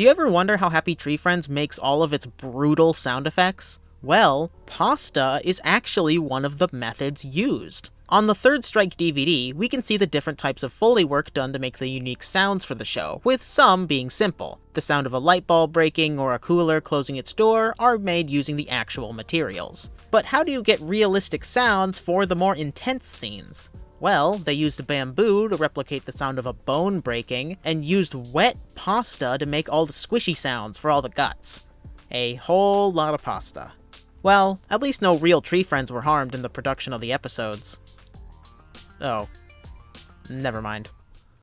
Do you ever wonder how Happy Tree Friends makes all of its brutal sound effects? Well, pasta is actually one of the methods used. On the Third Strike DVD, we can see the different types of Foley work done to make the unique sounds for the show, with some being simple. The sound of a light bulb breaking or a cooler closing its door are made using the actual materials. But how do you get realistic sounds for the more intense scenes? Well, they used bamboo to replicate the sound of a bone breaking, and used wet pasta to make all the squishy sounds for all the guts. A whole lot of pasta. Well, at least no real tree friends were harmed in the production of the episodes. Oh. Never mind.